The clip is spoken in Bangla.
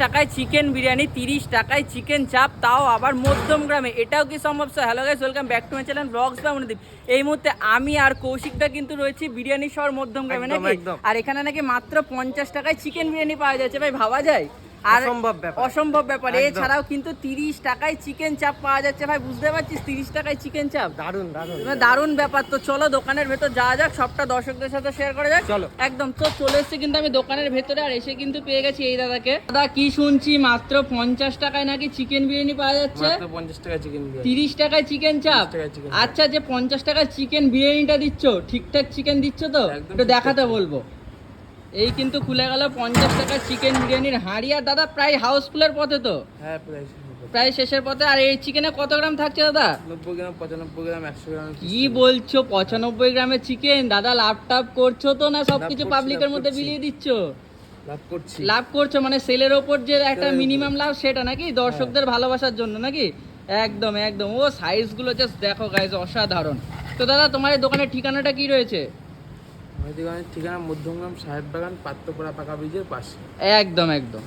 টাকায় চিকেন বিরিয়ানি, 30 টাকায় চিকেন চাপ, তাও আবার মধ্যম গ্রামে। এটাও কি সম্ভব? Sir hello guys, welcome back to my channel vlogs by Monodip. এই মুহূর্তে আমি আর কৌশিকদা কিন্তু রয়েছি বিরিয়ানি শহর মধ্যম গ্রামে নাকি। আর এখানে নাকি মাত্র 50 টাকায় চিকেন বিরিয়ানি পাওয়া যাচ্ছে, ভাই ভাবা যায়? আর অসম্ভব ব্যাপার। এছাড়াও কিন্তু 30 টাকায় চিকেন চাপ পাওয়া যাচ্ছে, ভাই বুঝতে পারছিস? 30 টাকায় চিকেন চাপ, দারুণ ব্যাপার। তো চলো দোকানের ভেতর যাওয়া যাক, সবটা দর্শকদের সাথে শেয়ার করা যাক। চলো একদম। তো চলে এসেছি কিন্তু আমি দোকানের ভেতরে, আর এসে কিন্তু পেয়ে গেছি এই দাদাকে। দাদা কি শুনছি মাত্র 50 টাকায় নাকি চিকেন বিরিয়ানি পাওয়া যাচ্ছে? 50 টাকা চিকেন বিরিয়ানি, 30 টাকায় চিকেন চাপ। আচ্ছা, যে 50 টাকায় চিকেন বিরিয়ানিটা দিচ্ছ, ঠিকঠাক চিকেন দিচ্ছ তো? একটু দেখাতে বলবো। এই কিন্তু খুলে গেল 50 টাকা চিকেন বিরিয়ানির হাঁড়ি। আর দাদা প্রায় হাউসফুলের পথে তো? হ্যাঁ প্রায় শেষের পথে। আর এই চিকেনে কত গ্রাম থাকছে দাদা? 90 গ্রাম, 95 গ্রাম, 100 গ্রাম। কি বলছো? 95 গ্রামের চিকেন? দাদা লাভ টাভ করছো তো, না সবকিছু পাবলিকের মধ্যে বিলিয়ে দিচ্ছ? লাভ করছো মানে সেলের ওপর যে একটা মিনিমাম লাভ, সেটা নাকি দর্শকদের ভালোবাসার জন্য নাকি? একদম একদম। ও সাইজ গুলো জাস্ট দেখো গাইস, অসাধারণ। তো দাদা তোমার এই দোকানের ঠিকানাটা কি রয়েছে? আমাদের দোকানের ঠিকানা মধ্যমগ্রাম সাহেব বাগান, পাত্রপাড়া পাকা ব্রিজের পাশে। একদম একদম।